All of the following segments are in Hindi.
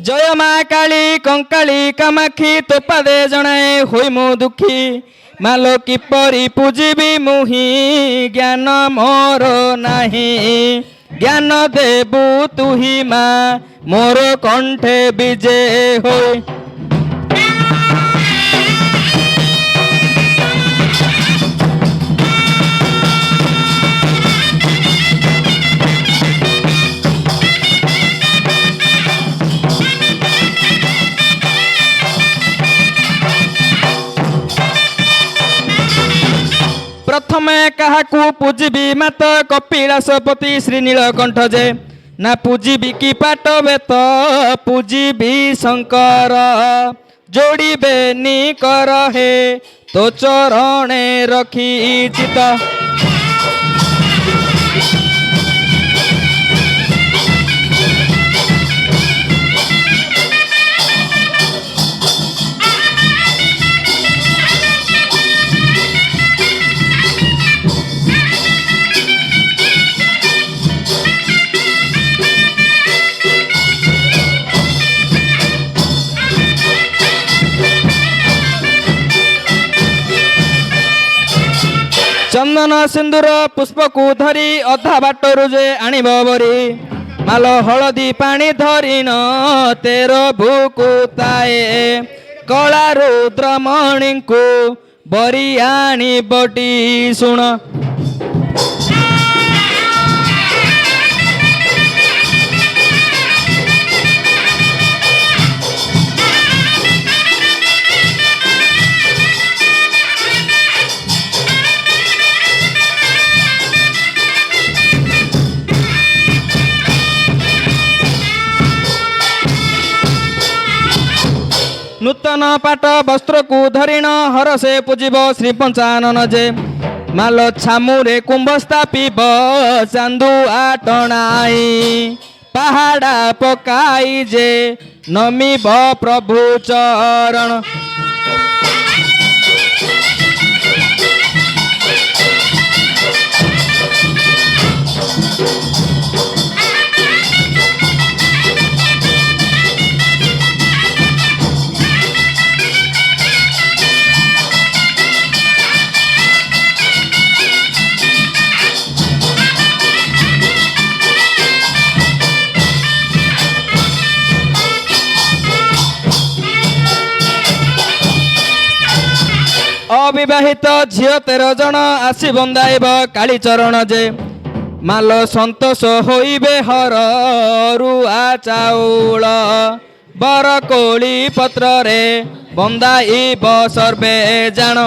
जय माँ काली कंकाली कामाक्षी तो पादे जनाए होई मो दुखी मालो किपरि पूजिबी मुहि ज्ञान मोर नाही ज्ञान देबु तुही माँ मोर कंठे विजे होई। प्रथमे काहाकू पूजिबी मात कपिलासपति श्री नीलकंठ जे ना पूजिबी कि पाट बेत पूजिबी शंकर जोड़ीबे नी कर हे तो चरणे रखी चित। चंदन सिंदूर पुष्प को धरी अधा बाटरू जे आणिब बरी माल हलदी पानी धरी न तेर भूकुताए कला रुद्रमणि को बरी आनी बटी सुण। नूतन पाट वस्त्र को धरिण हरसे पूजिब श्री पंचानन जे माल छामुरे कुंभ स्थापिब चांदू आटणाई पहाड़ा पकाई जे नमिब प्रभु चरण। अविवाहित झील 13 जन आसी बंदाइब काली चरण जे माल संतोष होइबे हर रुआ चाउल बर कोली पत्र रे बंदाइब सर्वे जान।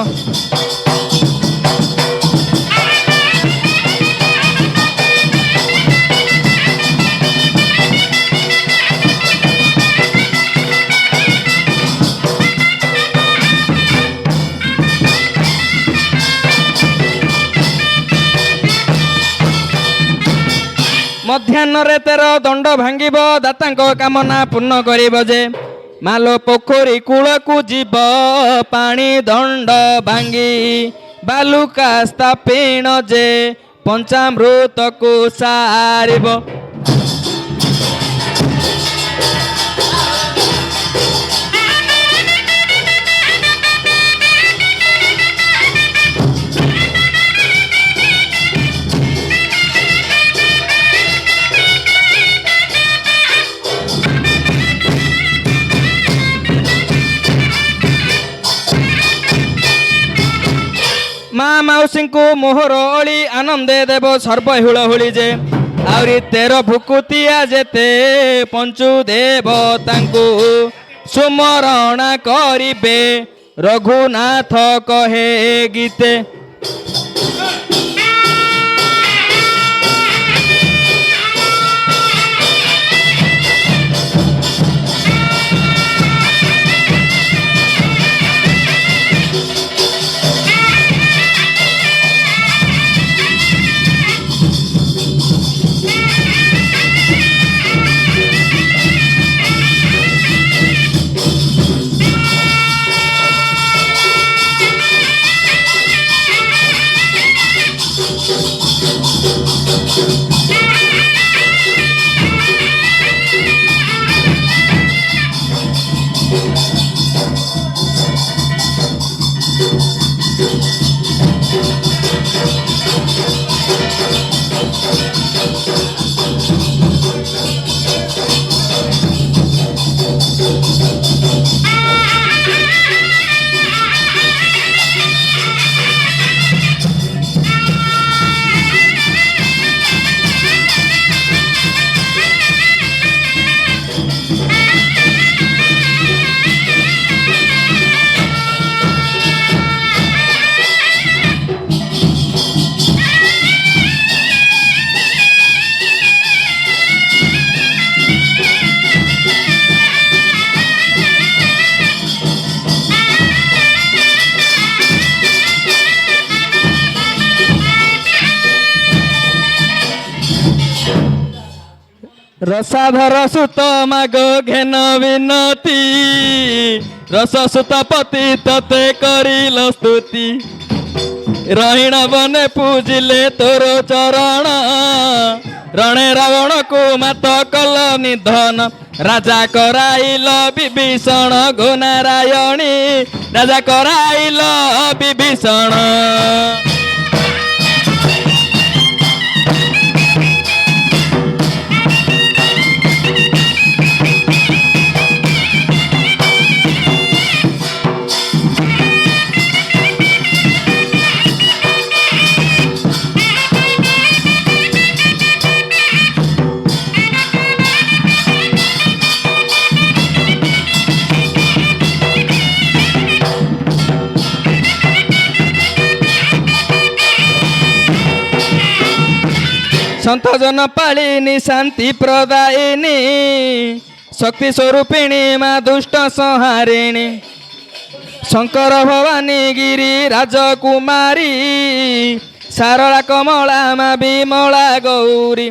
मध्याह्न रे 13 दंड भांगिब दातांक कामना पूर्ण करिब जे माल पोखरी कूल को जीव पानी दंड भांगी बालुका स्थापिण जे पंचामृत को सारिब। माँ मौसी को मोहर अली आनंदे देव सर्व हुलहुली जे आवरी 13 भुकुतिया जेते पंचु देव तांकु सुमरणा करिबे रघुनाथ कहे गीते। रसाधर सुत माग घेन विनती रस सुत पति तते करिल स्तुति रहिण बने पूजिले तोर चरण रणे रावण को मात कल निधन राजा कराइल विभीषण गो नारायणी राजा कराइल विभीषण संत जन पालिनी शांति प्रदायिनी शक्ति स्वरूपिणी माँ दुष्ट संहारिणी शंकर भवानी गिरी राजकुमारी सारला कमला माँ विमला गौरी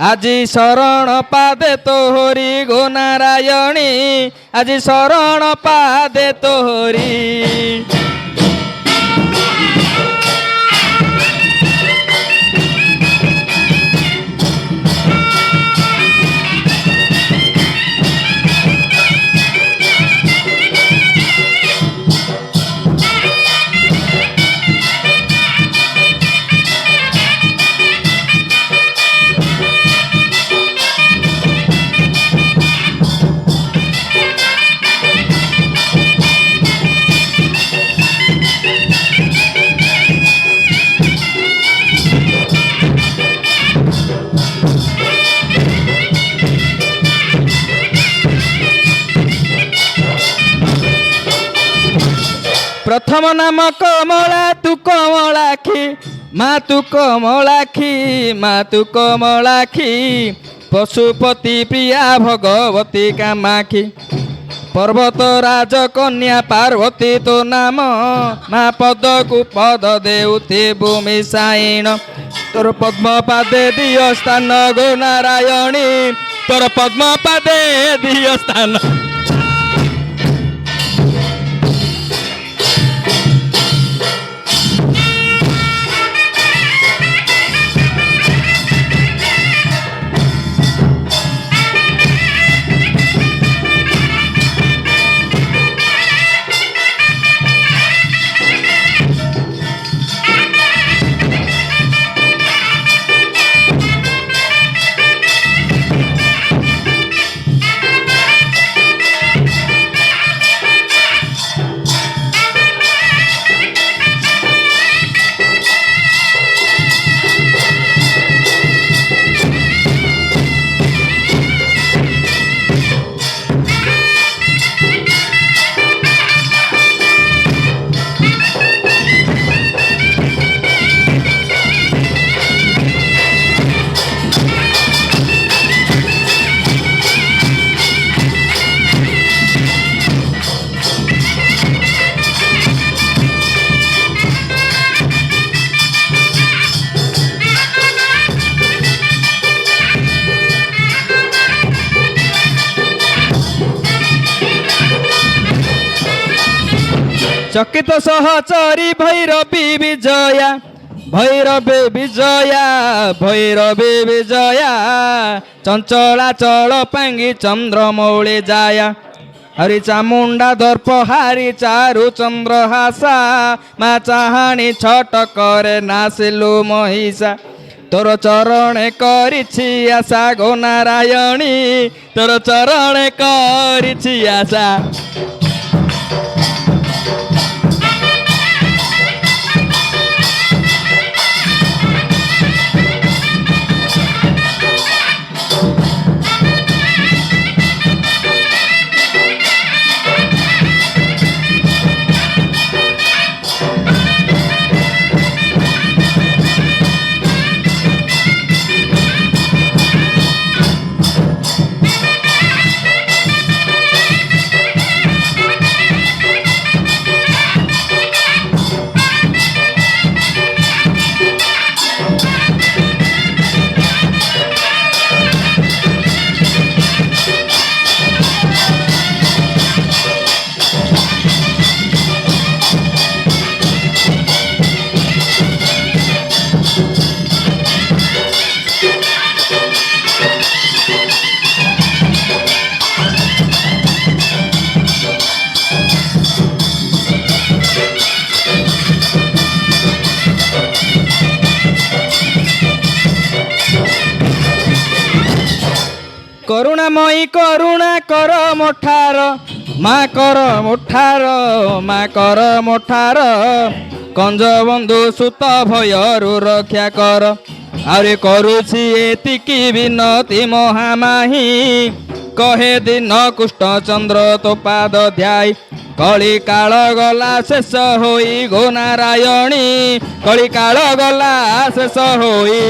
আজি शरण पादे तोहरी गो नारायणी আজি शरण पादे तोहरी प्रथम नाम कमला तू कमलाखी माँ तू कमलाखी माँ तू कमलाखी पशुपति प्रिया भगवती कामाखी पर्वत राज कन्या पार्वती तो नाम माँ पद को पद देउते भूमि साइण तोर पद्म पादे दिय स्थान गो नारायणी तोर पद्म पादे दिय स्थान चकित सहचरी भैरवी विजया भैरवे विजया भैरवे विजया चंचला चल पांगी चंद्रमौली जाया हरि चामुंडा दर्पहारी चारु चंद्रहासा मा चाहाणी छट करे नासिलु महिषा तोर चरणे करिछि आशा गो नारायणी तोर चरणे करिछि आशा। करुणामयी करुणा कर मोठार माँ कर मोठार माँ कर मोठार कंज बंधु सुत भयरु रक्षा कर आरे करुछि एतिकी विनती महामाही कहे दिन कुष्ठ चंद्र तो पाद ध्याई कली काल गला शेष होई गो नारायणी कली काल गला शेष होई।